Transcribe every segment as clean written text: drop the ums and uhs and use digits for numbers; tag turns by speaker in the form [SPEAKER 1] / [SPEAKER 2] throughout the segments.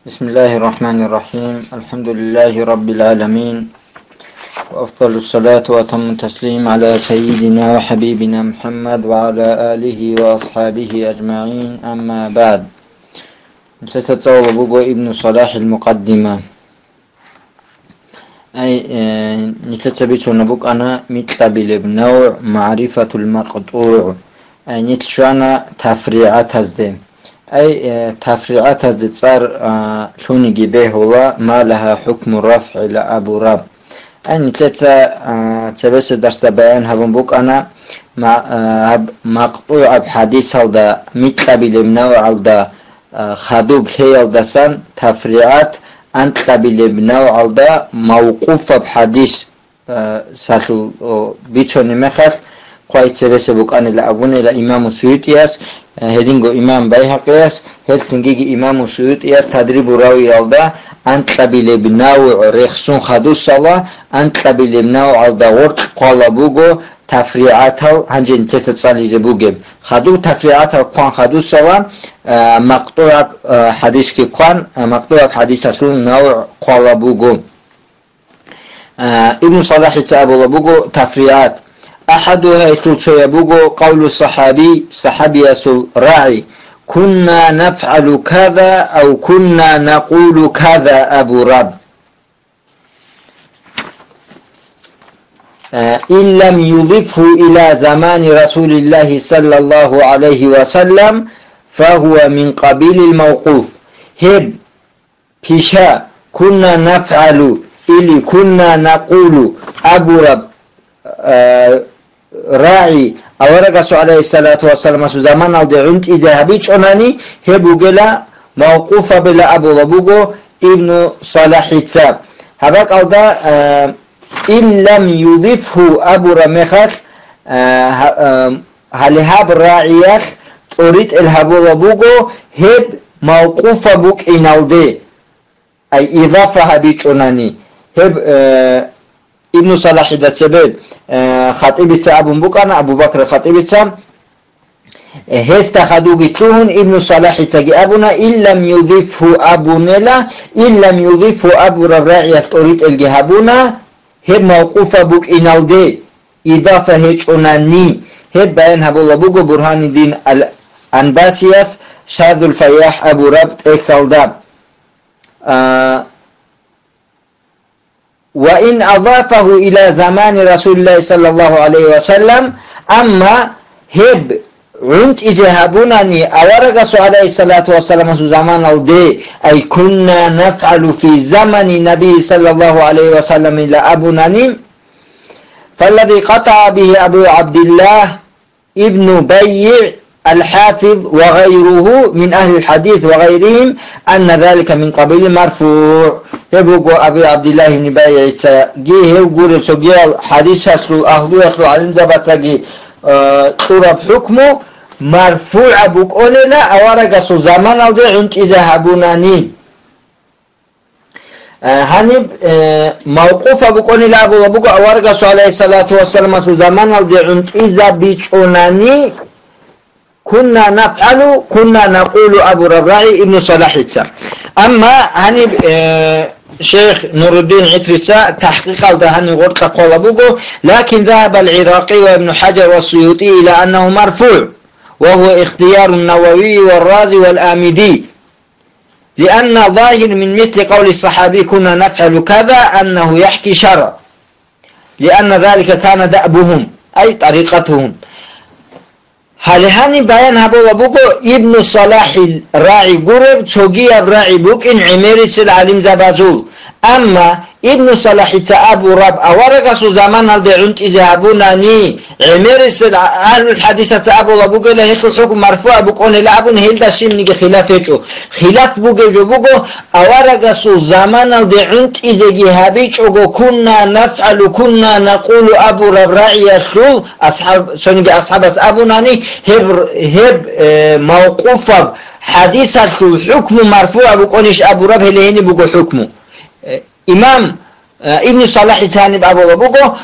[SPEAKER 1] بسم الله الرحمن الرحيم. الحمد لله رب العالمين، وأفضل الصلاة وأتم التسليم على سيدنا وحبيبنا محمد وعلى آله وأصحابه أجمعين. أما بعد، ستتصور ابن صلاح المقدمة أي نتتبتون بك أنا متقبل بنوع معرفة المقطوع، أي نتشانا تفريعات هزدين، أي تفريعات هزد صار ثوني به هو ما لها حكم الرفع لأبو رب. أي نتلتا تبس درس بيان هبن بك أنا مقطوع بحديث هذا متقبل بنوع هذا خدوب هي الدسان تفريعات أنت قبل بنوع هذا موقوف بحديث ساتو بيتشوني مخخ قايت سبس بك أنا لأبون إلى إمام السيوطياس هدينغو إمام بايهقياس هلسنجي إمام السيوطياس تدريب راوي هذا أنت قبل بنوع رخصون خدوس الله أنت قبل بنوع هذا ورد قال بوجو تفريعاتها هنجين تتصالي جبوجب خدو تفريعاتها قان خدو سوا مقطوع حديث كي قان مقطوع حديث تلون نوع قال بوجو ابن صلاح تابو بوجو تفريعات أحدها يتلصي بوجو قول الصحابي صحابي راعي كنا نفعل كذا أو كنا نقول كذا أبو رب إن لم يضفه إلى زمان رسول الله صلى الله عليه وسلم فهو من قبيل الموقوف. هب بشا كنا نفعل إلي كنا نقول أبو رب راعي أورقس عليه الصلاة والسلام زمان أو دعنت إذا هبيتش أناني هبو جلا موقوفة بلا أبو ربوغو ابن صلاح التاب هباك أودا إن لم يضفه أبو رمخخ هل هاب راعيك تريد الهبو ربوغو هب موقوفة بوك إنالدي أي إضافة هبيتش أناني هب ابن صلاح التاب خطيبة أبو بكر أبو بكر خطيبة هستخدوغي تلوهن ابن صلاح تجي أبونا إن لم يضيفه أبونا لا إن لم يضيفه أبو رباعي تريد الجهابونا هب موقوفة بوك إنالدي إضافة هيج أناني هب بين هبو لبوغو برهان الدين الأنباسياس شاذ الفياح أبو ربط إكالداب وإن أضافه إلى زمان رسول الله صلى الله عليه وسلم أما هب عند إجهابونني أورغس عليه الصلاة والسلام زمان الدي أي كنا نفعل في زمن النبي صلى الله عليه وسلم إلى أبونني فالذي قطع به أبو عبد الله ابن بيع الحافظ وغيره من أهل الحديث وغيرهم أن ذلك من قبيل مرفوع. يبقى أبي عبد الله بن بيع جيه يقول سجيال حديث أهلو يخلو علم زبطة طرب حكمه مرفوع بقولنا أورغس زمان أو دي عند إذا هبوناني هنب موقوفة بقولنا أبو وبقى أورغس عليه الصلاة والسلام زمان أو دي عند إذا بيشوناني كنا نفعل كنا نقول أبو رباعي ابن صلاح التاب. أما هني شيخ نور الدين عكرسة تحقيق هني غرطة قول أبوه لكن ذهب العراقي وابن حجر والسيوطي إلى أنه مرفوع وهو اختيار النووي والرازي والآمدي لأن ظاهر من مثل قول الصحابي كنا نفعل كذا أنه يحكي شرع لأن ذلك كان دأبهم أي طريقتهم. هل هني بيان هبو وبوكو ابن صلاح الراعي قرب توقي الراعي بوك إن عميرس العلم زبازول أما ابن صلاح أبو رب أورقس زمان هل دعنت إذهبوناني عميرس أهل الحديثة أبو وبوكو لهيك الحكم مرفوع بوكون لأبون هل داشيم نيجي خلافيتو خلاف بوكو جو بوكو أورقس زمان هل دعنت إذهبيتو كنا نفعل كنا نقول أبو رب راعي يسلو أصحاب أبوناني هب موقوفة حديثة الحكم مرفوع بقولش أبو رب هلهني بقو حكمه إمام ابن صلاح ثاني بابو بوغو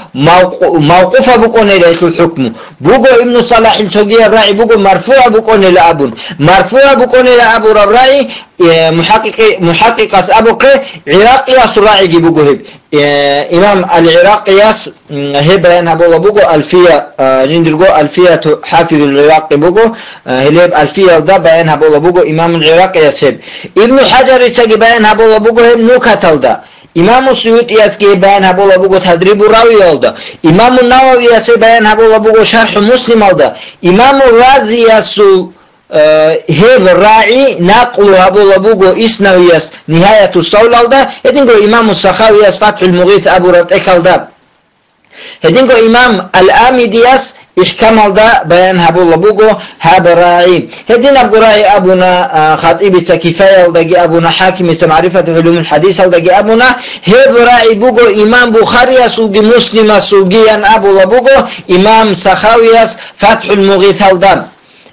[SPEAKER 1] موقوفة بكون إلى الحكم بوغو ابن صلاح التوجيه الراعي بوغو مرفوع بكون إلى أبون مرفوع بكون إلى أبو الراعي محقق أبوك عراقي الراعي بوغو هب إمام العراقي هب بيان أبو بوغو ألفية جندرغو ألفية حافظ العراقي بوغو هلب ألفية دا بيان أبو بوغو إمام العراقي يسب ابن حجر يسجي بيان أبو بوغو هب نوكتل دا İmam-ı Suyuti eski beyan habola bugu tadribu ravi oldu. İmam-ı Navavi eski beyan habola bugu şerh-ı Muslim oldu. İmam-ı Razi yasu hev ra'i naqlu habola bugu isnaviyas nihayatu savl oldu. Hedingo İmam-ı Sakhavi yas Fathul Mughith Abu Ratek oldu. Hedingo İmam Al-Amidiyas İhkam alda beyan habulla bugu haberai. Hedin abdurai abuna khatibi kifaya aldagi abuna hakim ise marifet ulumul hadis aldagi abuna heberai bugu İmam Bukhari sugi Muslim sugiyan abulla bugu İmam Sakhaviyas Fathul Mughith alda.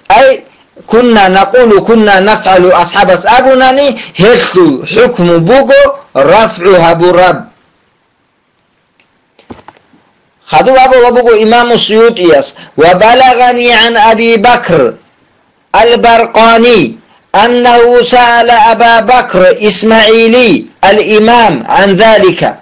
[SPEAKER 1] Ay kunna naqulu kunna naf'alu ashabas abunani hestu hukmu bugu raf'u haburab. خذوا أبو إمام السيوطي وبلغني عن أبي بكر البرقاني أنه سأل أبا بكر إسماعيلي الإمام عن ذلك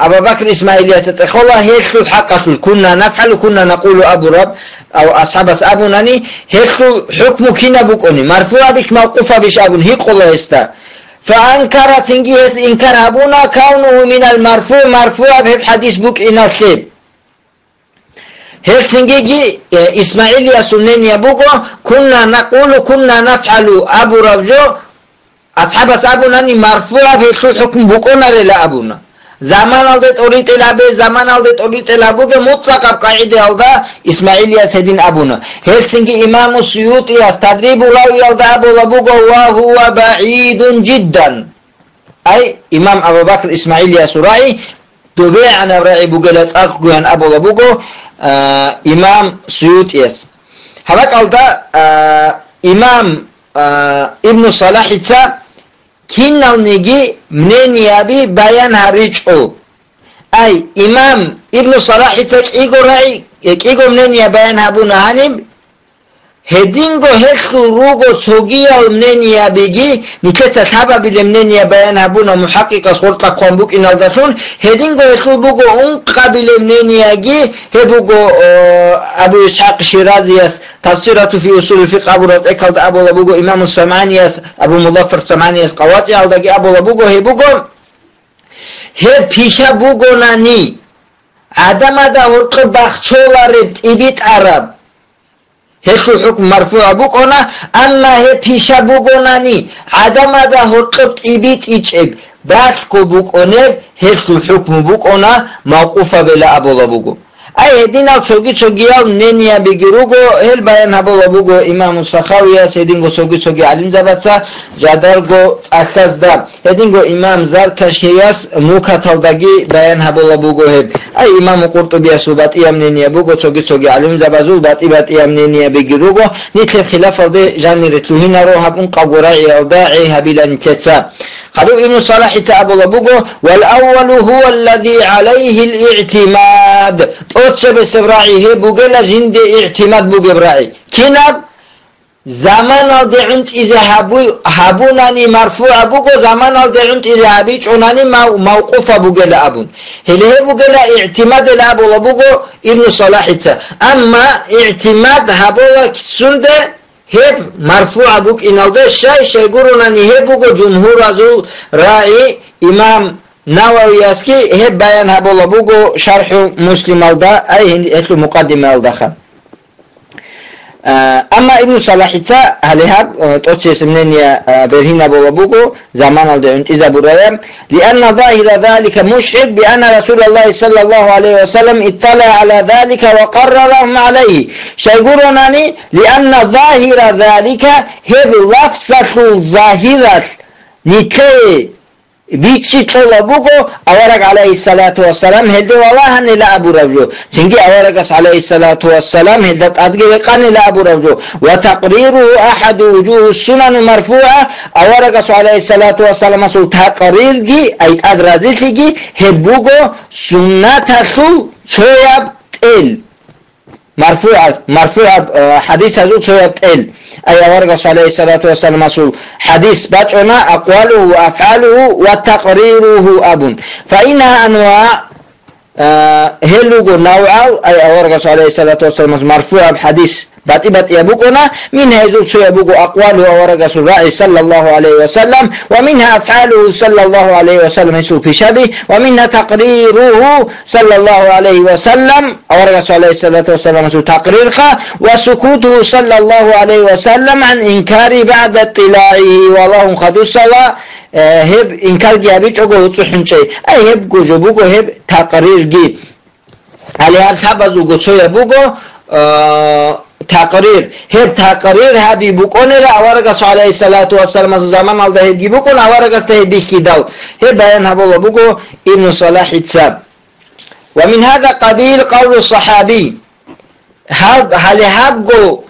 [SPEAKER 1] أبا بكر إسماعيلي يقول الله هيك حقه كنا نفعل كنا نقول أبو رب أو أصحاب أبونني هيك حكم كنا بكوني مرفوع بك موقوفة بش أبون هيك الله يستا فأنكر تنجيس إنكر أبونا كونه من المرفوع مرفوع بحديث بك إن الخيب هيك تنجي إسماعيل يسنين يبوكو كنا نقول كنا نفعل أبو ربجو أصحاب أبونا مرفوع بحكم بكونا للا أبونا زمان aldet orit elabe zaman aldet orit elabuge mutlaka kaide alda İsmail yasedin abuna Helsinki İmam Suyuti yas tadribu rawi alda abu labugo wa huwa ba'idun ciddan ay İmam Abu Bakr İsmail yasurai dobe'an ra'i bugelat akguyan abu labugo İmam Suyuti yas havak alda İmam İbn Salah ita Kinnal negi mneniyabi bayan hariço. Ay İmam İbn Salah itek ego mneniya bayan habuna hanim hedingo hekhu rugo tsogiyal mneniyabigi niketsa taba bile mneniya bayan habuna muhakkika sorta kombuk inaldasun hedingo hekhu bugo unqabile mneniyagi hebugo Abu İshaq Şiraziyas tafsiratu fi usul fiqh Abu Ratek alda Abu Labugo İmam Samaniyas Abu Muzaffar Samaniyas Qawati aldagi Abu Labugo hebugo he pisha bugo nani adamada urqı baxçoları ibit Arab هيكو حكم مرفوع بكونا أما هي بيشا بكوناني عدم هذا هرقبت إبيت إيجب باسكو بكونيب هيكو حكم بكونا موقوفة بلا أبو لبوكو أي هدينا تسوغي نينيا بيجروغو هل بيان أبو لبوكو إمام السخاوية سيدينغو تسوغي علم زبطة جادرغو أخذ دا هدينغو إمام زركشياس موكتل داگي بيان أبو لبوكو هب أي إمام قرطبي سوبات إيام نينيا بوكو تسوغي علم زبازول بات إيام نينيا بيجروغو نيتلب خلاف دي جاني رتلوهنا رو هبون قبورعي أو داعي هبيلا نكتسا خذوا ابن صلاح أبو لبوكو والأول هو الذي عليه الاعتماد أتسب سبراعي بوغلا جند اعتماد بوغبراعي كناب زمان الدعنت إذا هبوناني مرفوع بوغو زمان الدعنت إذا هبيج عناني موقوف بوغلا أبون هله بوغلا اعتماد لأبو لبوغو ابن صلاح أما اعتماد هبوغا كتسنده هب مرفوع بوك إن الده شيء قروناني هبوغو جمهور azul راعي إمام نووي اسكي هب بيان هبو لبوغو شرح مسلم الدا أي هتلو مقدمة الدخل أما ابن صلاح هل هب تأتي منين برهين أبو لبوغو زمان الدعنت إذا بريم لأن ظاهر ذلك مشهد بأن رسول الله صلى الله عليه وسلم اطلع على ذلك وقررهم عليه شيقولونني لأن ظاهر ذلك هب لفظة ظاهرة نكي بيتشي طولا بوكو أورق عليه الصلاة والسلام هدو والله لا أبو رجو سنجي أورقس عليه الصلاة والسلام هدت أدقيقان لا أبو رجو وتقريره أحد وجوه السنن مرفوعة أورقس عليه الصلاة والسلام سو تقرير جي أي أدرازيل جي هبوكو سنة سويب تل مرفوع حديث هذو سويب تل أي أورقس عليه الصلاة والسلام سو حديث باتنا أقواله وأفعاله وتقريره أبن فإنها أنواع هلوغو نوعه أي أورقس عليه الصلاة والسلام مرفوع بحديث بات يبوكنا منها يزول يبوكو أقواله وورقس الرأي صلى الله عليه وسلم ومنها أفعاله صلى الله عليه وسلم يسوء في شبه ومنها تقريره صلى الله عليه وسلم أورقس عليه الصلاة والسلام يسوء تقريرها وسكوته صلى الله عليه وسلم عن إنكار بعد اطلاعه والله خدو سوا هب إنكار جابيت أقوه تحنشي أي هب جوجبوكو هب تقرير جيب عليها الحبزو قصو يبوكو تقرير هب تقرير هبي بكون لا ورقة عليه الصلاة والسلام زمان الله هبي بكون ورقة تهبي كداو هب بيان هبوا بكو ابن صلاح التساب ومن هذا قبيل قول الصحابي هل هبقو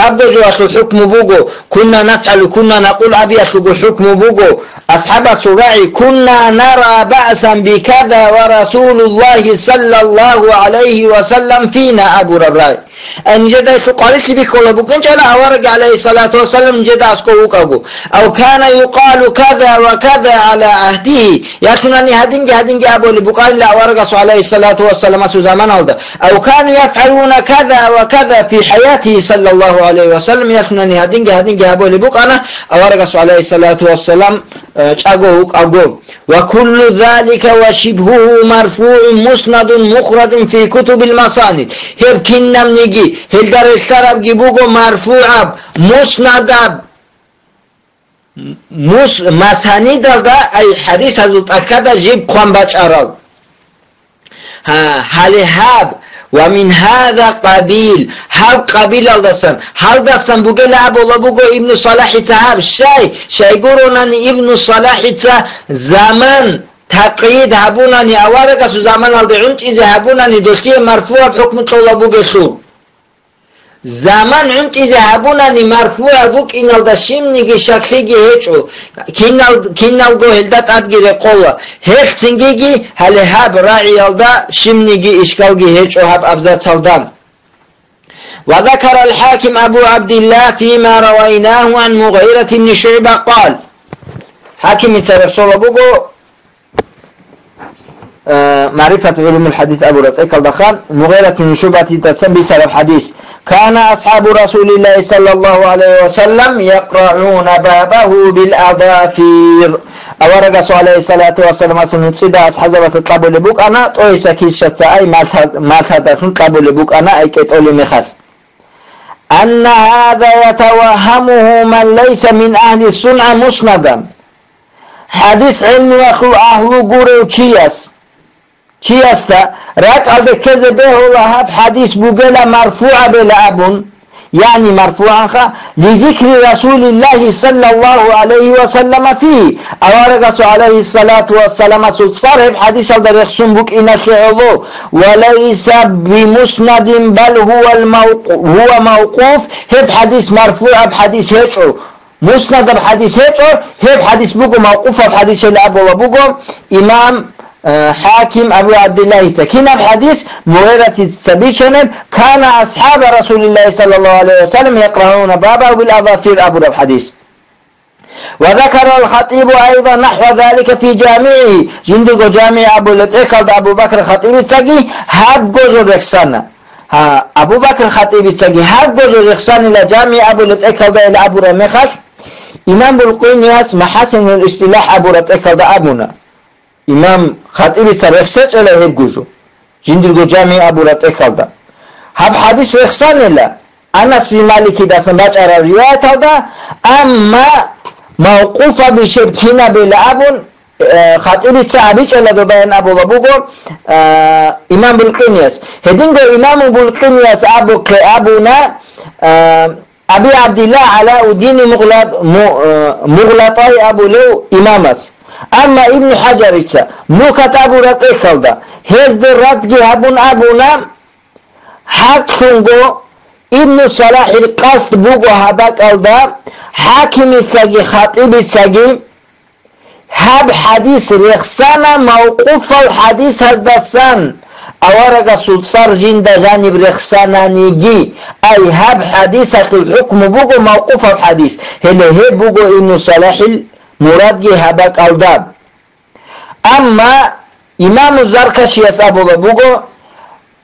[SPEAKER 1] هبقو جوات الحكم بوغو كنا نفعل كنا نقول أبي أسلقو حكم بوغو أصحاب السراعي كنا نرى بأسا بكذا ورسول الله صلى الله عليه وسلم فينا أبو ربراي أن جدا يقال لي بكل بكن جل أورج عليه الصلاة والسلام جدا أسكوك أو كان يقال كذا وكذا على عهده يكونني هدين أبو لبقال لا أورج عليه الصلاة والسلام زمان هذا أو كانوا يفعلون كذا وكذا في حياته صلى الله عليه وسلم يكونني هدين أبو لبقال أورج عليه الصلاة والسلام أقول وكل ذلك وشبهه مرفوع مسند مخرج في كتب المصاند هل كنا منيجي هل در الطرف جيبوغو مرفوع مسند مسانيد دا أي حديث هذا أكاد جيب قام بشارل هل هاب ومن هذا قبيل هل قبيل الدسن هل دسن بقول أبو لبوغو ابن صلاح تهاب شيء يقولون ابن صلاح زمان تقييد هبونني أوارق زمان الدعنت إذا هبونني دوتي مرفوع بحكم طلبوغو سو زمان عمت إذا هبونني مرفوع بوك إن الدشيم نيجي شكلي هيجو كينال جو هلدات أدقي قوة هيك تنجي هل هاب راعي الدا شيم نيجي إشكالجي هيجو هاب أبزات الدم وذكر الحاكم أبو عبد الله فيما رويناه عن مغيرة بن شعبة قال حاكم يترسل بوغو معرفة علوم الحديث أبو رقيق الدخان مغيرة بن شعبة تسمى بسبب حديث كان أصحاب رسول الله صلى الله عليه وسلم يقرعون بابه بالأظافير أورق عليه الصلاة والسلام سنتصيد أصحاب وستقابل لبوك أنا طوي سكيل شتى أي ما تدخل قابل لبوك أنا أي كتولي مخاف أن هذا يتوهمه من ليس من أهل السنة مسندا حديث علمي يقول أهل قروا چیستا راك على كذبه لهاب حديث بوغلا مرفوع بلا أبن يعني مرفوعا لذكر رسول الله صلى الله عليه وسلم فيه أورغس عليه الصلاة والسلام صارب حديث هذا يخصم بك إن شعبه وليس بمسند بل هو موقوف هب حديث مرفوع بحديث هيتشو مسند بحديث هيتشو هب حديث بوغو موقوف بحديث الأبو وبوغو إمام حاكم أبو عبد الله تكين الحديث مغيرة السبيشن كان أصحاب رسول الله صلى الله عليه وسلم يقرؤون بابه بالأظافير أبو الحديث وذكر الخطيب أيضا نحو ذلك في جامعه جندق جامع أبو لتأكل أبو بكر الخطيب تسقي هاب جوجو ركسانا أبو بكر الخطيب تسقي هاب جوجو ركسانا إلى جامع أبو لتأكل إلى أبو رميخش إمام بالقينياس محاسن الاصطلاح أبو لتأكل أبونا إمام خطيب ترخصت على هب جوجو جندق جامع أبو لتأكل هاب حديث ركسانا إلا أنس في مالكي داسن باج على رواية هذا أما موقوفة بشبكنا بالأبن خطيب التعبيج على بيان أبو لبوغو إمام بالقينياس هدينغو إمام بالقينياس أبونا ابي عبد الله علاء الدين مغلطاي ابو لو امامس اما ابن حجر اتسا مو كتابو رقي خلدا هزد رتجي هبون ابونا حق تنگو ابن صلاح القصد بوغو هبك الدا حاكم اتساقي خطيب اتساقي هب حديث رخصانا موقوف الحديث هزدسان أورق سلطار جند جانب رخصانا نيجي أي هب حديثة الحكم بوغو موقوف الحديث هل هي بوغو ابن صلاح المراد هبك الداب أما إمام الزركشي يسأبو بوغو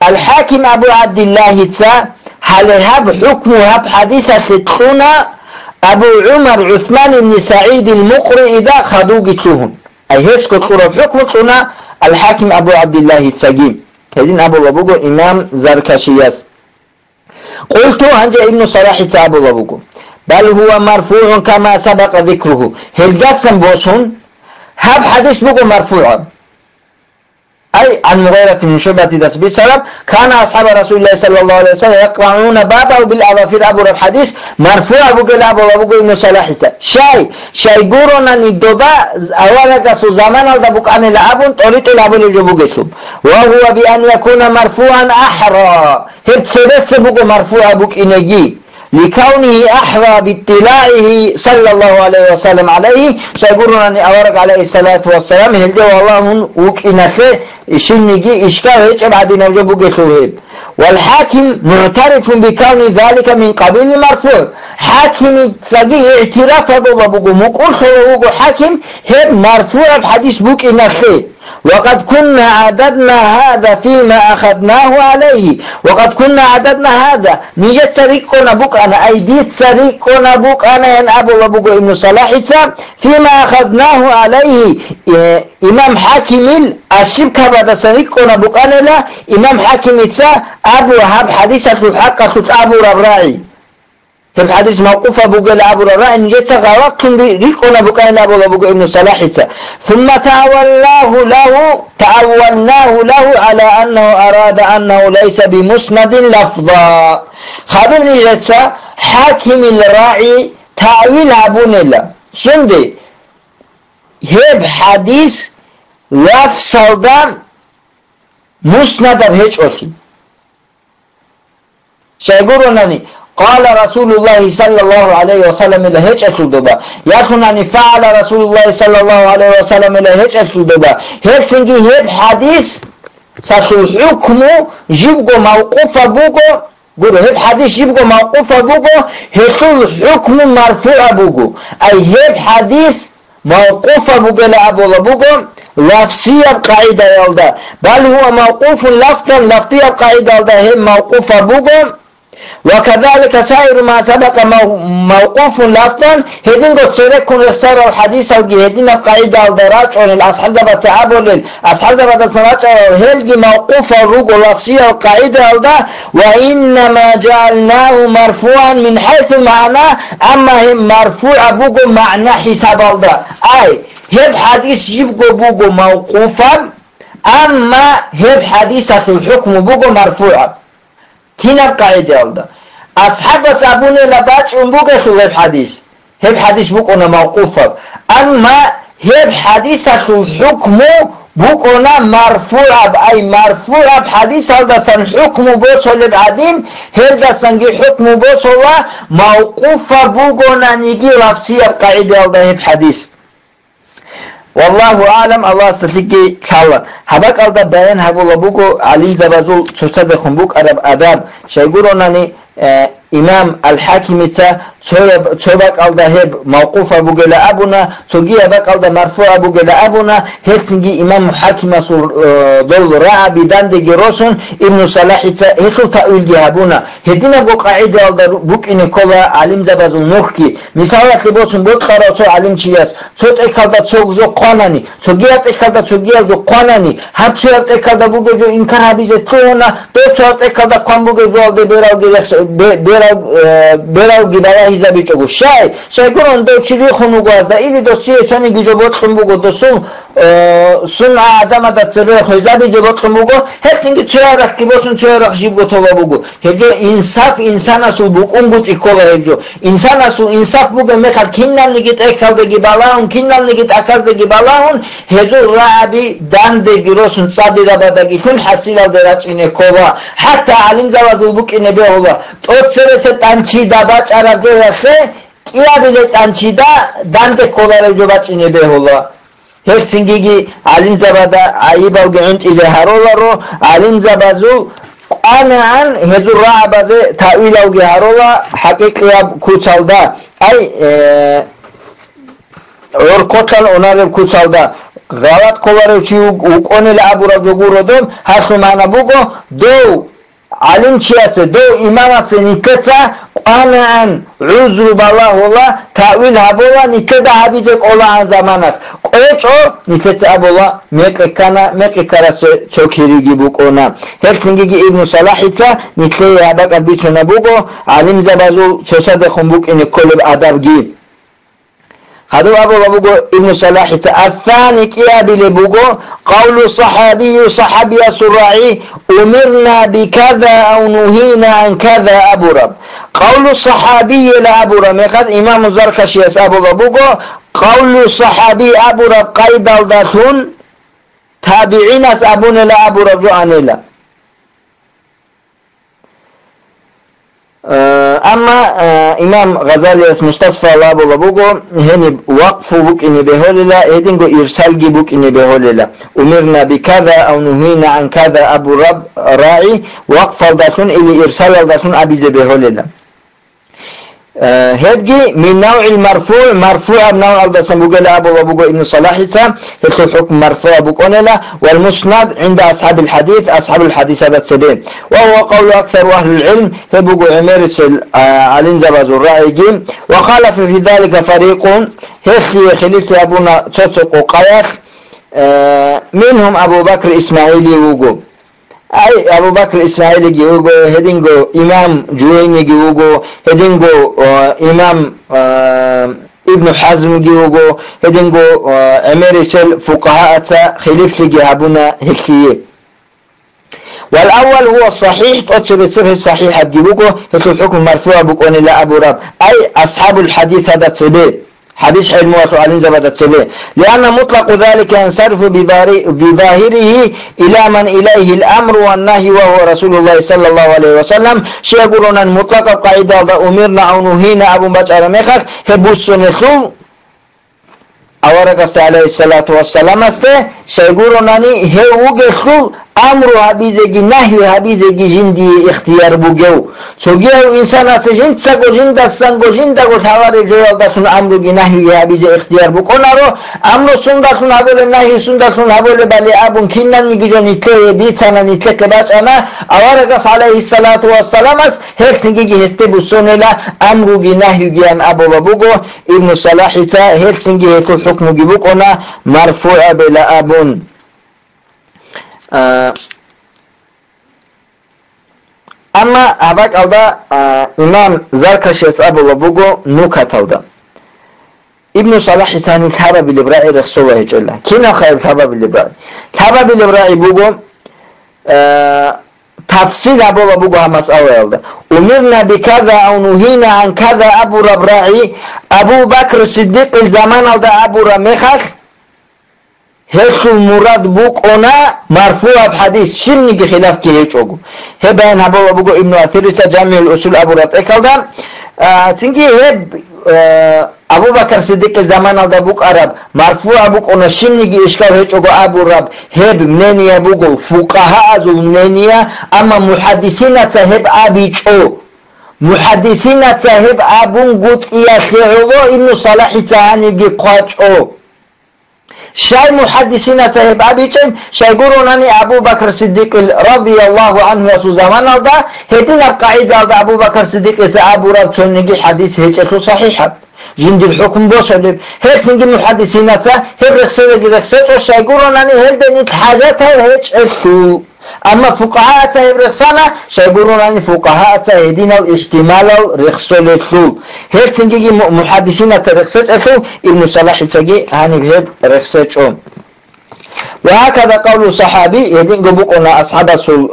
[SPEAKER 1] الحاكم أبو عبد الله تسا هل هب حكم هب حديثة التونة أبو عمر عثمان بن سعيد المقرئ إذا خدو قتلهم أي هسكت قرب حكم التونة الحاكم أبو عبد الله السجيم هذين أبو بوغو إمام زركشياس قلت هنجا ابن صلاح أبو بوغو بل هو مرفوع كما سبق ذكره هل قسم بوسون هب حديث بوغو مرفوع أي عن مغيرة من شعبة تثبيت سلام كان أصحاب رسول الله صلى الله عليه وسلم يقرعون بابه بالأظافر أبو رب حديث مرفوع بوغو أبو بوغو ابن صلاح شاي قرونا ندوبا أولا قصو زمان الدبوك عن العبون طريق العبون الجبوغتهم وهو بأن يكون مرفوعا أحرى هب سبس بوغو مرفوع بوك إنجي لكونه أحرى باطلاعه صلى الله عليه وسلم عليه سيقولون أن أورق عليه الصلاة والسلام هل جو الله وكإنخي شنجي إشكال هيك بعدين وجبوا قتوهيب والحاكم معترف بكون ذلك من قبيل مرفوع حاكم تلاقيه اعتراف هذا بوغو مقول خلوه حاكم هيب مرفوع بحديث بوك إنخي وقد كنا عددنا هذا فيما أخذناه عليه وقد كنا عددنا هذا نيجت سريقنا بوك أنا أيديت سريقنا بوك أنا ين أبو وبوك ابن صلاح فيما أخذناه عليه إمام حاكم الشبكة بعد سريقنا بوك أنا لا إمام حاكم أبو هب حديثة الحقة أبو ربراعي في حديث موقوف أبو قال أبو ربراعي نجت غلطتم ريقنا بوك أنا أبو وبوك ابن صلاح ثم تعولناه له على أنه أراد أنه ليس بمسند لفظا خادم نجت حاكم الراعي تعويل أبون الله سندي هب حديث لفظ دام مسند بهج أوتي سيقولونني قال رسول الله صلى الله عليه وسلم إلى هيك أتلدبا يأخذني فعل رسول الله صلى الله عليه وسلم إلى هيك أتلدبا هيك تنجي هيك حديث ستحكم جيبقو موقوفة بوغو قولوا هيك حديث جيبقو موقوفة بوغو هيك الحكم مرفوع بوغو أي هيك حديث موقوفة بوغو لأبو بوغو لفظية بقاعدة يلدا بل هو موقوف لفظية بقاعدة يلدا هيك موقوفة بوغو وكذلك سائر ما سبق موقوف لفظا هدين قد سيكون رسال الحديث هدين قاعدة الدراج عن الأصحاب دبا تعابل الأصحاب دبا سناج هلقي موقوف الروق لفظية القاعدة الدا وإنما جعلناه مرفوعا من حيث معناه أما هم مرفوع بوغو معنى حساب الدا أي هب حديث يبقى بوغو موقوفا أما هب حديثة الحكم بوغو مرفوعا تينا قاعدة الدا أصحاب سابون لباج بوغو هب حديث بوغو موقوفا أما هب حديثة الحكم بوغو مرفوع أي مرفوع بحديث هذا سن حكم بوصل بعدين هذا سنجي حكم بوصل موقوفا بوغو نيجي لفظية قاعدة الدا هب حديث والله أعلم الله استفيقي كالا هبك ألدا بيان هبو لبوكو علي زبازول تصدقون بوك عرب أداب شايقولونني إمام الحاكم تشوبك ألدا هب موقوف أبو جلا أبونا تجي هبك ألدا مرفوع أبو جلا أبونا هتسنجي إمام حاكم دول رأى بدان دي جروسون ابن صلاح هتو تأويل جهابونا هدينا بوك قاعدة ألدا بوك إني كولا علم زبازول نوخكي مثالك لبوسون بوك خارو علم چياس صوت اكالدا صوت جو قاناني صوتيات اكالدا صوتيات جو قاناني هر صوت اكالدا بوگو جو انکار حبیز تونا دو صوت اکالدا قان بوگو جو آلده بیراو گیرخ берау гибала хизаби чогу шай гурон до чили хуну гуазда или до сиечани гижобот хумбуго до сун адама да цере хизаби жобот хумбуго хетинги черах кибосун черах жибго тобабуго хеджо инсаф инсанасу букунгут икова хеджо инсанасу инсаф буго мехал кинналнигит экалде гибалаун кинналнигит аказде гибалаун хеджо раби данде гиросун цадирабадаги кун хасилалде рачине кова حتى علم زوازو بوكينه بهولا توتسرس تانچي دابا چارجو يسه كيا بيله تانچي دا دانده كولارو جوباچينه بهولا هيتسينگيگي علم زبادا ايباو گنت الى هارولارو علم زبازو قانعن هزو رعبازه تاويلاو گهارولا حقيقيا كوچالدا اي اوركوتال اونارب كوچالدا غلط کولارو چی اونل ابورا جوگورودم هر معنا بگو دو علم چی است دو امام است نیکتا قانعن عذر بالله ولا تاویل هبولا نیکدا حبیج اولا زمان است قوچو نیکتا ابولا مککارا چوکیریگی بکونا هلسینگی ابن صلاحیتا نیکتا یابک بیچونه بگو علم زبازو چوساد خنبوک این کلب ادبگی هذا أبو ابن صلاح الثاني كيابي لبوغو قول صحابي صحابي السراعي أمرنا بكذا أو نهينا عن كذا أبو رب قول الصحابي لأبو رب يقول إمام الزركشي أبو ربوغو قول الصحابي أبو رب قيد الداتون تابعين أبون لأبو رب جواني لا اما امام غزالي اس مستصفى لابو لبوغو هني وقف بوك اني بهوللا ايدينغو ارسالجي بوك اني بهوللا امرنا بكذا او نهينا عن كذا ابو رب راعي وقف الداتون الى ارسال الداتون ابي بهوللا هبجي من نوع المرفوع مرفوع نوع البسم بوغلا ابو لبوغو ابن صلاحيسا في الحكم مرفوع بوكونلا والمسند عند اصحاب الحديث هذا السبيل وهو قول اكثر اهل العلم هبوغو عميرس علم زباز الرائجين وخالف في ذلك فريق هخي خليفه ابونا تصق قياخ منهم ابو بكر اسماعيلي وغو اي ابو بكر اسماعيلي جيوغو هدينغو امام جويني جيوغو هدينغو امام ابن حزم جيوغو هدينغو اميريشل فقهاء خليف لجي ابونا هكيه والاول هو الصحيح تقصد بسبب صحيح جيوغو هكو الحكم مرفوع بكون لا ابو رب اي اصحاب الحديث هذا تسبيه حديث علم وعلم زبادة السبيل لأن مطلق ذلك ينصرف بظاهره إلى من إليه الأمر والنهي وهو رسول الله صلى الله عليه وسلم شيقولون أن مطلق قاعدة أمرنا أو نهينا أبو بشر مخك هبوس نخلو أورقست عليه الصلاة والسلام است شيقولون أن هو امر حبیزگی نهی حبیزگی جندی اختیار بوگو سوگیو انسان است جند سگو جند سنگو جند گو تاوار جوال دستون امروگی نهی حبیز اختیار بکنه رو امر سندتون حبول نهی سندتون حبول بلی ابون کینن میگی جو نیتله بیتسانه نیتله که بچانه آوارگس علیه الصلاة والسلام است هر سنگی هسته بسونه لا امروگی نهیگی ان ابو بوگو ابن صلاحی تا هر سنگی هتو حکموگی بکنه مرفوع بلا ابون اما اباك اودا امام زركشيس ابو لبوغو نوكات اودا ابن صلاح ثاني كتاب بالابراء رخصوه هجلا كينا خير كتاب بالابراء كتاب بالابراء بوغو تفصيل ابو لبوغو همس اودا امرنا بكذا او نهينا عن كذا ابو ربراعي ابو بكر الصديق الزمان اودا ابو رميخخ هيك مراد بوك انا مرفوع بحديث شنو خلاف كي هيچوغو هبان ابو ابن اثير جامع الاصول ابو رات اكلدان تنجي هب ابو بكر صديق زمان دا بوك عرب مرفوع بوك انا شنو اشكال هيچوغو ابو رب هب منيا بوغو فقهاء از منيا اما محدثين صاحب ابيچو محدثين صاحب ابون غوت يا خيرو ابن صلاح ثاني قاچو شاي محدثين صاحب ابيچن شايغوروناني ابو بكر الصديق رضي الله عنه وسو زمان دا هدين القاعده دا ابو بكر الصديق ابو رب سنگي حديث هيچتو صحيحه جند الحكم بوسلب هيتنگي محدثين تا هبرخسه شايغوروناني هدين حاجات هيچتو اما فقهاء صاحب رخصانه شيغوروناني فقهاء هدين الاحتمال رخصولتو هيتسنجي محدثين رخصتو ابن صلاح تجي هاني بهب رخصتو. وهكذا قول صحابي هدين قبقنا أصحاب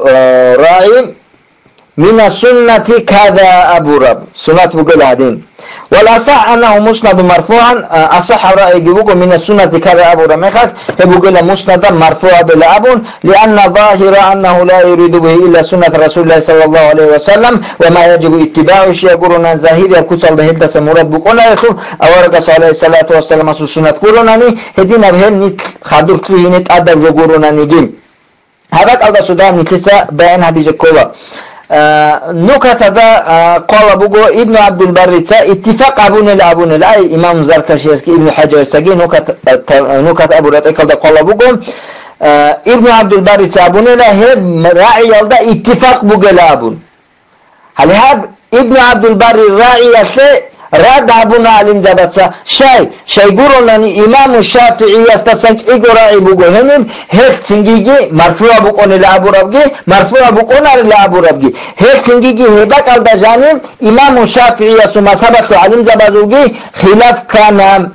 [SPEAKER 1] الراعي من السنة كذا أبو رب سنة بقول هدين والأصح أنه مسند مرفوعا أصح رأي جبوكم من السنة كذا أبو رميخات يبقى مسند مرفوع بلا أبون لأن ظاهر أنه لا يريد به إلا سنة رسول الله صلى الله عليه وسلم وما يجب اتباعه شيء يقولون ظاهر يكسل ده هدس مراد بقونا يخو أورق صلى الله عليه الصلاة والسلام سنة قولوناني هدين أبهن نت خادر فيه نت أدب جوروناني جيم هذا قال سودان نتسا بيان هذه الكوبا نكت ذا قال بقو ابن عبد البر اتفاق أبون الأي إمام زركشيسكي ابن حجر سجي نكت أبو رتيك قال بقو ابن عبد البر أبون الأي راعي يلدا اتفاق بقو لأبون هل هذا ابن عبد البر راعي رد أبونا علم زبطة شيء قولونني إمام الشافعي يستسنك إقراء بقوهنم هيك تنجيجي مرفوع بقون لأبو ربجي مرفوع بقون لأبو ربجي هيك تنجيجي هبك الدجانب إمام الشافعي يسمى سبط علم زبطوجي خلاف كان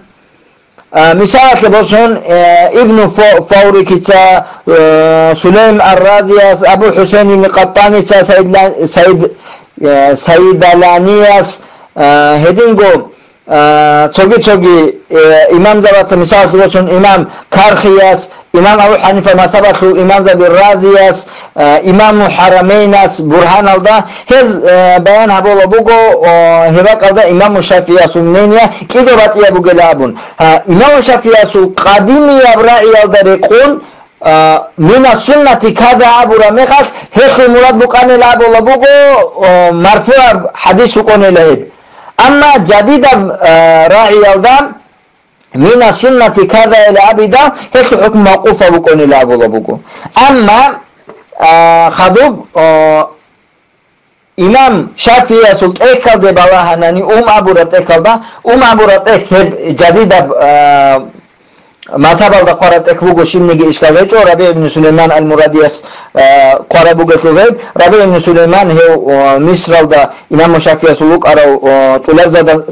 [SPEAKER 1] مثال كبسون ابن فوري كتا سليم الرازياس أبو حسين المقطاني سيد لانياس هدينغو تشوغي امام زبط مثال كبسون امام كارخياس امام ابو حنيفه ما سبق امام زبي الرازياس امام حرميناس برهان الله هز بيان ابو بوغو هبا قدا امام الشافعي سنينيا كيدو باتيا بوغلابون امام الشافعي قديم ابراعي الدريقون من السنة كذا أبو رميخات هيك مراد بقان لأبو لبوغو مرفوع حديث بقان لهيد أما جديد راعي الدام من السنة كذا إلى أبدا هيك حكم موقوف بقان لأبو لبوغو أما خدوب إمام شافعي سلط إيكال دي بلاها ناني أبو رت إيكال دا أبو رت إيكال جديد مذهب القرآن تكبو شيمنيجي إشكاليتو ربيع بن سليمان المراديس قرابو جتوغيب ربيع بن سليمان هو مصر الدا إمام الشافعي سلوك أرو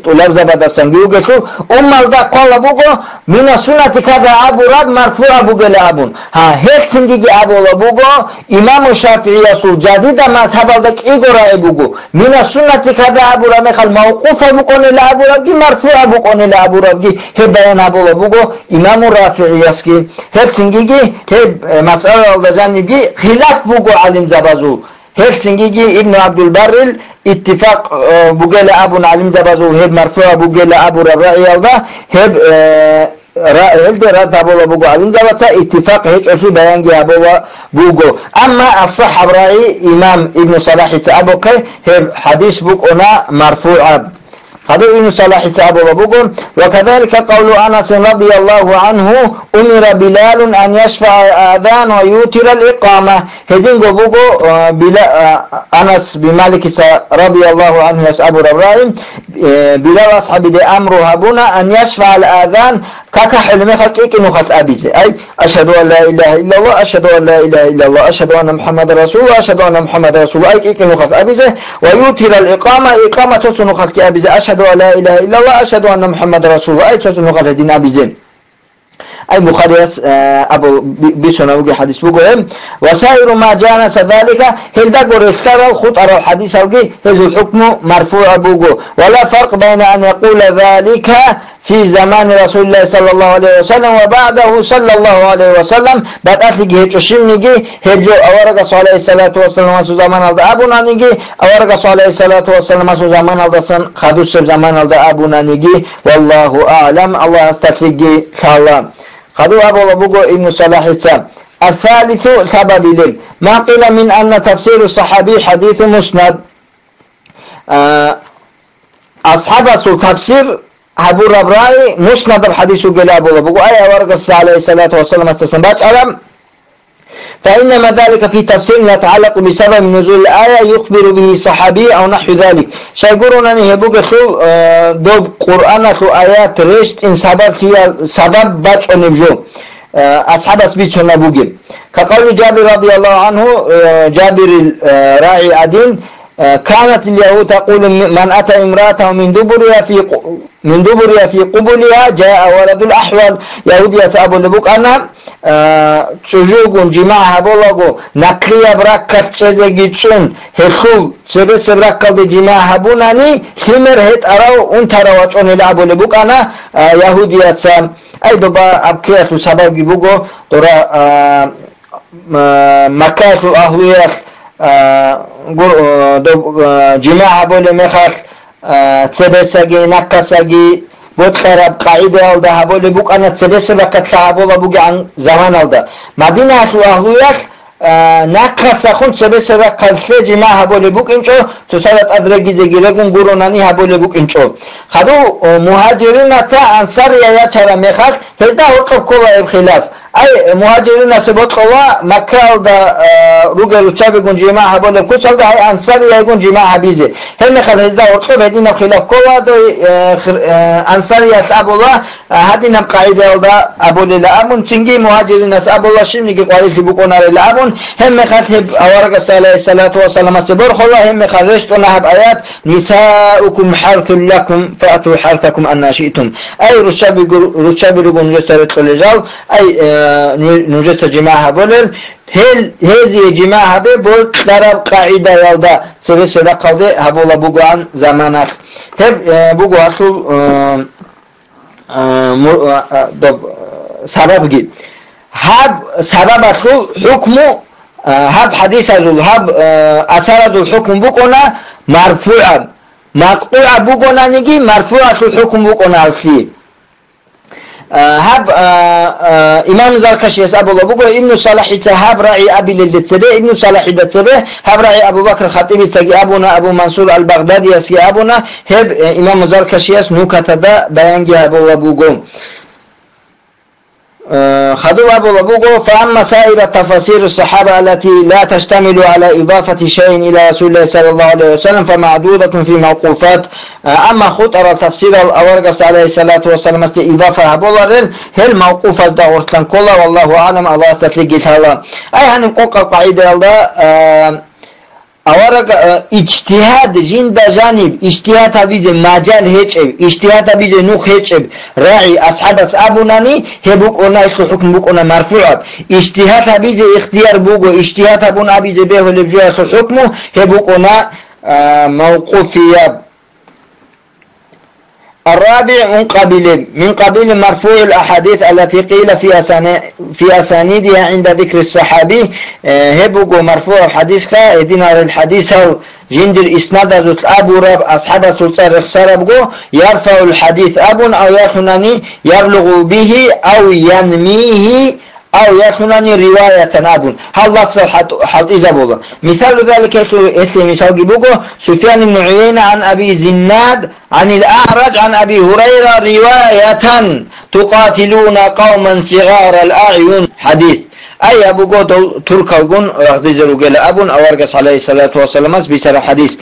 [SPEAKER 1] طلاب زبادة سنجيو جتو الدا قال بوغو من السنة كذا أبو رب مرفوع بوغو لأبون هيك سنجيجي أبو لبوغو إمام الشافعي سل جديد مذهب الدا إيغورا بوغو من السنة كذا أبو رب مخال موقوف بوغو لأبو رب مرفوع بوغو لأبو رب هي بيان أبو لبوغو إمام الرافعي يسكي هيك سنجيجي هيك مسألة الجانبي خلاف بوغو علم زبازو هيك سنجيجي ابن عبد البر اتفاق بوغو أبو علم زبازو هيك مرفوع بوغو أبو الرأي الله هيك رد أبو بوغو علم زبازو اتفاق هيك في بيان أبو بوغو أما الصح برأي إمام ابن صلاح أبوكي هيك حديث بوغونا مرفوع هذا ابن صلاح تعب وبقول وكذلك قول أنس رضي الله عنه أمر بلال أن يشفع الآذان ويوتر الإقامة هذين بقول أنس بمالك رضي الله عنه يسأب ربراهيم بلال أصحاب دي أمر هبونا أن يشفع الآذان كاكا حلمي خلقك نخط أبيزي أي أشهد أن لا إله إلا الله أشهد أن لا إله إلا الله أشهد أن محمد رسول الله أشهد أن محمد رسول الله أي نخط أبيزي ويوتر الإقامة إقامة تسو نخط أبيزي أشهد أن لا إله إلا الله أشهد أن محمد رسول الله أي تسو نخط دين أبيزي أي بخاري أبو بيسوناوجي حديث بقول وسائر ما جانس ذلك هل دقر اختار خطر الحديث أوجي هذا الحكم مرفوع بقول ولا فرق بين أن يقول ذلك في زمان رسول الله صلى الله عليه وسلم وبعده صلى الله عليه وسلم بعد أتلقي هيتشين نيجي هيجو أورق صلى الله عليه الصلاة والسلام سو زمان هذا أبونا نيجي أورق صلى الله عليه الصلاة والسلام سو زمان هذا سن خدوس زمان هذا أبونا نيجي والله أعلم الله استفيجي سلام خدو أبو لبوغو ابن صلاح السلام الثالث سبب لل ما قيل من أن تفسير الصحابي حديث مسند أصحاب تفسير أبو ربراي مسند الحديث قال أبو لبوغو أي ورق عليه الصلاة والسلام استسنبات ألم فإنما ذلك في تفسير يتعلق بسبب نزول الآية يخبر به الصحابي أو نحو ذلك شيقولون أن يبقى دوب قرآن آيات رشت إن سبب باج ونبجو أصحاب أسبيتشنا بوجي كقول جابر رضي الله عنه جابر راعي عدين كانت اليهود تقول من أتى امرأته من دبرها في قبلها جاء ولد الأحول يهود يسأب لبوك أنا تشوجون جماعة بولغو نقيا براكت شزيجيتشون هخول سبس براكت جماعة بوناني خمر هت أراو انترا وچون لعبو لبوك أنا يهود يسأب أي دوبا أبكيات سبب بوغو دورا مكات الأهوية جماعة بولي مخاخ تسبساقي نكساقي بود خراب قاعدة أودا هبولي بوك أنا تسبسا بكتلا هبولا بوغي عن زمان أودا مدينة الأهوية نكسا خون تسبسا بكتلا جماعة هبولي بوك إنشو تسالت أدرقي زيگيرگون قروناني هبولي بوك إنشو خدو مهاجرين تا أنصار يا چرا مخاخ هزده وقف كولا بخلاف أي مهاجرين سبوت قوا مكة دا روجا روشابي كون جماعة هبول كوشال دا هاي أنصار يكون جماعة بيزه هم خل هزدا ورقة بدينا خلاف قوا دا أنصار يسأب الله هدينا قاعدة دا أبول الأمون تنجي مهاجرين سأب الله شيء نيجي قاري في بكونا الأمون هم خل هب أورق الصلاة والسلام سبور خلا هم خل رشتنا هب آيات نساؤكم حرث لكم فأتوا حرثكم أن شئتم أي روشابي رجون جسرت الرجال أي نوجت جماعة بولن هذه جماعة بول درب قاعدة يودا سبب قاعدة هبولا بوغان زمانات هب بوغو أصل سبب جد هب سبب أصل حكمه هب حديث الرول هب أثر الحكم بوكونا مرفوعا مقطوع بوكونا نجي مرفوع الحكم بوكونا الخير هب إمام زركشي يسأب الله بقول ابن صالح تهاب راعي أبي للتسبه ابن صالح للتسبه هب راعي أبو بكر خطيب سجي أبونا أبو منصور البغدادي يسي أبونا هب إمام زركشي يس نكتب بيانجي أبو الله بقول خذوا أبو لبوغو فأما سائر تفاسير الصحابة التي لا تشتمل على إضافة شيء إلى رسول الله صلى الله عليه وسلم فمعدودة في موقوفات أما خطر تفسير الأورقس عليه الصلاة والسلام إضافة أبو لرين هل موقوفة دورتلن كلها والله أعلم الله استفلق الله أي هنقوق القاعدة الله أورق اجتهاد جند جانب اجتهاد بيز مجال هيجب اجتهاد بيز نوخ هيجب راعي أصحاب أبوناني هبوك أنا حكم بوك أنا مرفوع اجتهاد بيز اختيار بوكو اجتهاد بونا بيز به لبجوه حكمه هبوك أنا موقوفية الرابع من قبيل مرفوع الأحاديث التي قيل في أسانيدها عند ذكر الصحابي هبوغو مرفوع الحديث خا الحديث أو جند الإسناد ذات أبو رب أصحاب سلطان رخصاربغو يرفع الحديث أب أو يخنني يبلغ به أو ينميه أو يخنني رواية أب هل لفظ حد إذا بوغو مثال ذلك مثال بوغو سفيان بن عيينة عن أبي زناد عن الأعرج عن أبي هريرة رواية تقاتلون قوما صغار الأعين حديث أي أبو قول تركالقون أخذ رجال أبون أورقس عليه الصلاة والسلام بسر حديث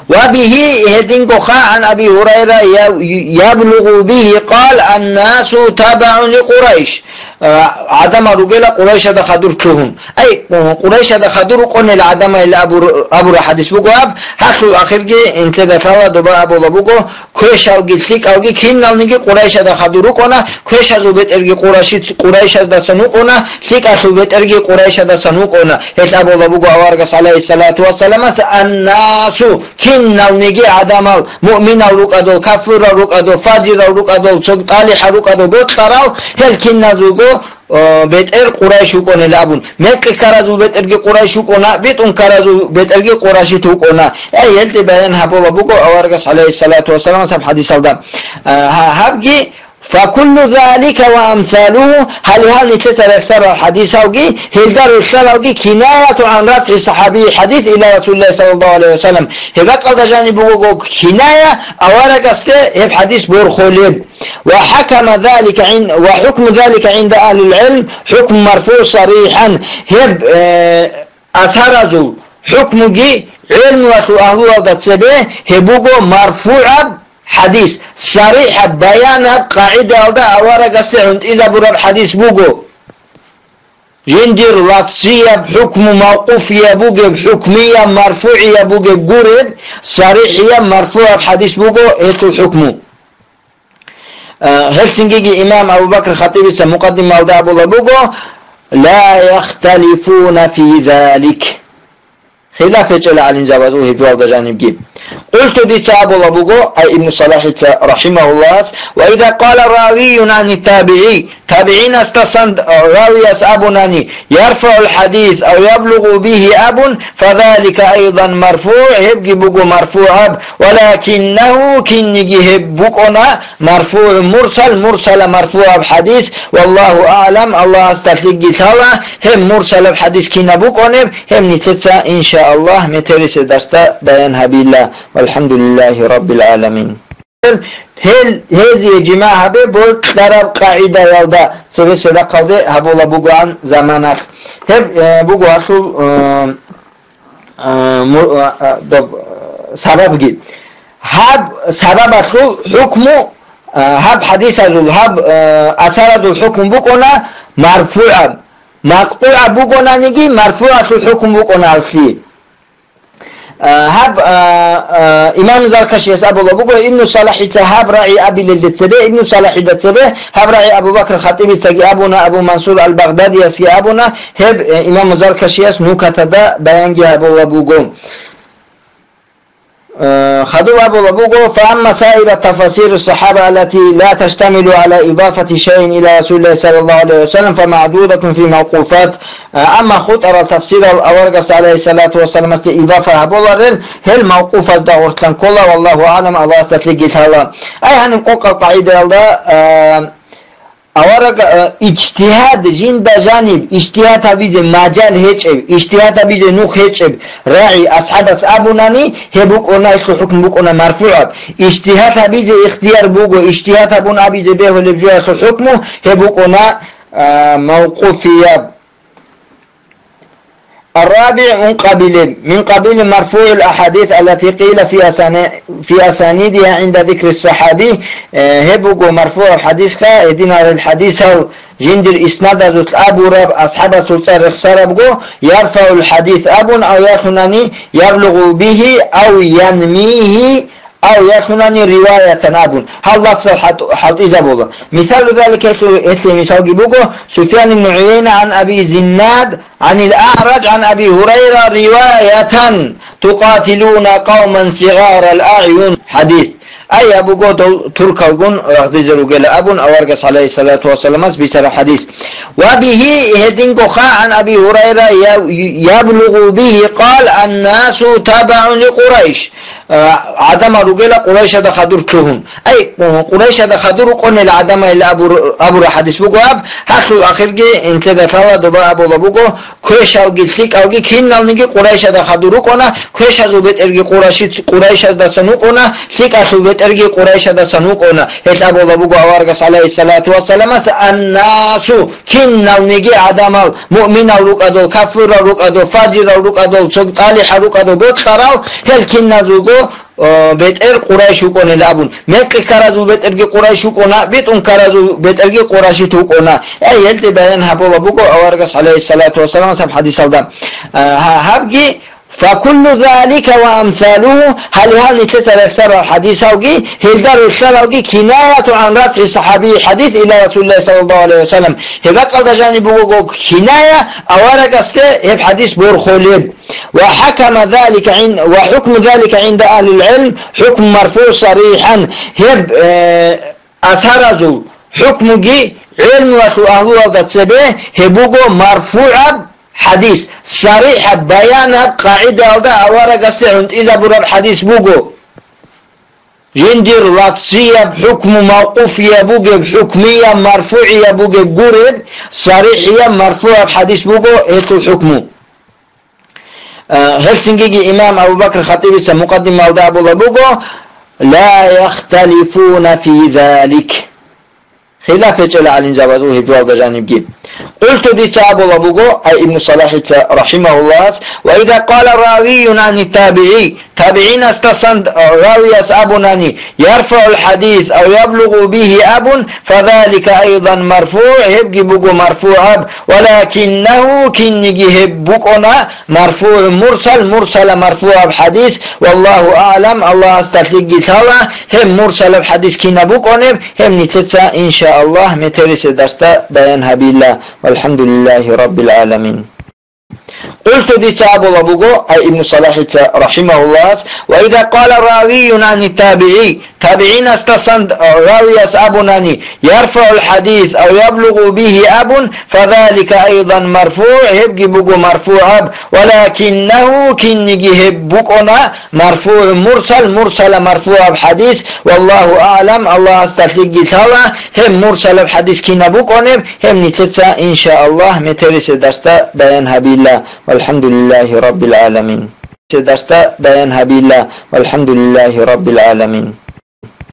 [SPEAKER 1] وبه هدنكو عن أبي هريرة يبلغ به قال الناس تابع لقريش عدم رجال قريش هذا خدر كهم أي قريش هذا خدر قن العدم إلى أبو حديث بقى حصل آخر جي انت ذكر دبا أبو لبقى كويش أو جلتك أو جي كين نلني قريش هذا خدر قنا كويش هذا بيت أرجع قريش هذا سنوقنا ليك أصل بيت أرجع قريش هذا سنوقنا هت أبو لبقى أورقس عليه الصلاة والسلام الناس كين نلني عدم مؤمن أو ركض كافر أو ركض فاجر أو ركض صالح أو ركض بيت خراو هل كين نزوجو بيت إر قريش يكون لابون مك كرازو بيت إر قريش يكون بيت كرازو بيت إر قريش يكون أي يلتي بيان هبوا بوكو أورقس عليه الصلاة والسلام سب حديث هذا هبجي فكل ذلك وأمثاله هل نكسر أكثر الحديث أوجي هلدر الشر أوجي كناية عن رفع الصحابي حديث إلى رسول الله صلى الله عليه وسلم هبقى قد جانبه كناية أورقس هب حديث بورخوليب وحكم ذلك وحكم ذلك عند أهل العلم حكم مرفوع صريحا هب أسهرزو حكم جي علم وأهل الضبه هبوغو مرفوع حديث صريح بيان قاعدة أو ورقة عند إذا برب حديث بوغو جندر لفظية بحكم موقوفية بوجب حكمية مرفوعية بوجب قرب صريحية مرفوعة بحديث بوجو هيتو الحكم. هلسنجي إمام أبو بكر الخطيب مقدم موضع أبو بوجو لا يختلفون في ذلك خلاف جل على جوازه جواب جانب جيب. قلت دي أبو لبوغو أي ابن صلاح رحمه الله وإذا قال راوي عن التابعي تابعين استصند راوي أبناني يرفع الحديث أو يبلغ به أب فذلك أيضا مرفوع يبقى بوغو مرفوع ولكنه كنجي هبوكونا مرفوع مرسل مرفوع بحديث والله أعلم الله استفلق تالا هم مرسل بحديث كنا بوكونب هم نتسا إن شاء الله مترس درستا بيانها بالله والحمد لله رب العالمين. هذه جماعة بول درب قاعدة يودا سوي سودا قاعدة هبولا بوغان زمانات هب بوغو أصل سبب جي هب سبب أصل حكمه هب حديث هب أثر الحكم بوكونا مرفوع مقطوع بوكونا نيجي مرفوع الحكم بوكونا أصلي هب إمام زركشي أبو لبوغو ابن صلاح هب راعي أبي للتسبه ابن صلاح للتسبه هب راعي أبو بكر الخطيب سجي أبونا أبو منصور البغدادي يسي أبونا هب إمام زركشي نوكة دا بيانجي أبو لبوغو خذوا أبو لبوغو فأما سائر تفاسير الصحابة التي لا تشتمل على إضافة شيء إلى رسول الله صلى الله عليه وسلم فمعدودة في موقوفات أما خطر تفسير الأورقس عليه الصلاة والسلام إضافة أبو لبوغو هل موقوفة دعوتان كلها والله أعلم الله استفلقيت هلا أي هنقوق القاعدة أورق اجتهاد جند جانب اجتهاد بيجي مجال هيجب اجتهاد بيجي نوخ هيجب راعي أصحاب أبوناني هبوك أنا حكم بوك أنا مرفوع اجتهاد بيجي اختيار بوكو اجتهاد أبونا بيجي به لبجوه حكمه هبوك أنا موقوفية. الرابع من قبيل مرفوع الأحاديث التي قيل في أسانيدها عند ذكر الصحابي هبوغو مرفوع الحديث يدينا الحديث جندر إسناد أبو رب أصحاب سلطان رخصار أبغو يرفع الحديث أب أو يخنني يبلغ به أو ينميه أو يخنني رواية أبن هل لفظ حد إذا بوغو مثال ذلك مثال بوغو سفيان بن عيينة عن أبي زناد عن الأعرج عن أبي هريرة رواية تقاتلون قوما صغار الأعين حديث أي أبو قول تركالقون رغدزر وقال أبن أورقس عليه الصلاة والسلام بسر حديث وبه هدنقخا عن أبي هريرة يبلغ به قال الناس تابع لقريش عدم رجال قريش دخدرتهم أي قريش دخدر قلنا العدم إلى أبو حديث بقواب حق الأخير جي انت ذكرت دبا أبو لبقو كويش أو جلتك أو جي كنا نجي قريش دخدر قلنا كويش زوبت إرجي قريش دسنو قلنا لك أسوبت إرجي قريش دسنو قلنا هت أبو لبقو أورقس عليه الصلاة والسلام الناس كنا نجي عدم مؤمن أولوك أدو كفر أولوك أدو فاجر أولوك أدو صالح أولوك أدو بوتخراو هل كنا زوجو بيت إر قريش يكون لابون مكة كرازو بيت إرجي قريش يكون بيت كرازو بيت إرجي قريش تكون أي يلتي بيان هبوا بوكو أورقس عليه الصلاة والسلام سب حديث هذا هبجي فكل ذلك وأمثاله هل نتسأل أكثر الحديث أوجي هلدر الشر أوجي كناية عن رفع الصحابي حديث إلى رسول الله صلى الله عليه وسلم هبقى قد جانبه كناية أورقس هب حديث بورخوليب وحكم ذلك وحكم ذلك عند أهل العلم حكم مرفوع صريحا هب أثرزو حكم جي علم وأهل وقتسبه هبوغو مرفوع حديث صريح بيان قاعدة ورقة عند إذا برب حديث بوغو جندر لفظية بحكم موقوفية بوغو بحكمية مرفوعية بوغو بقرب صريحية مرفوعة بحديث بوغو هيتو الحكم. هلسنجي إمام أبو بكر الخطيب مقدم موضع أبو لبوغو لا يختلفون في ذلك خلاف جل على جابوه جواب جانب جيب. قلت دي تعب الله أي ابن صلاح رحمه الله. وإذا قال راوي عن التابعي تابعين استصند راوي أبناني يرفع الحديث أو يبلغ به أب فذلك أيضا مرفوع يبقى بقو مرفوع أب ولكنه كنجي هبقنا مرفوع مرسل مرفوع بحديث والله أعلم. الله استخلق تلا هم مرسل بحديث كنا بقنا هم نتسا إن شاء الله مترس درستا بيانها بالله والحمد لله رب العالمين. قلت دي تعب الله أي ابن صلاح رحمه الله. وإذا قال راوي عن التابعي تابعين استصند راوي أبناني يرفع الحديث أو يبلغ به أب فذلك أيضا مرفوع يبقى بقو مرفوع أب ولكنه كنجي هبقنا مرفوع مرسل مرفوع بحديث والله أعلم. الله استخلق تلا هم مرسل بحديث كنا بقنا هم نتسا إن شاء الله مترس درستا بيانها بالله والحمد لله رب العالمين. درستا بيانها بالله والحمد لله رب العالمين.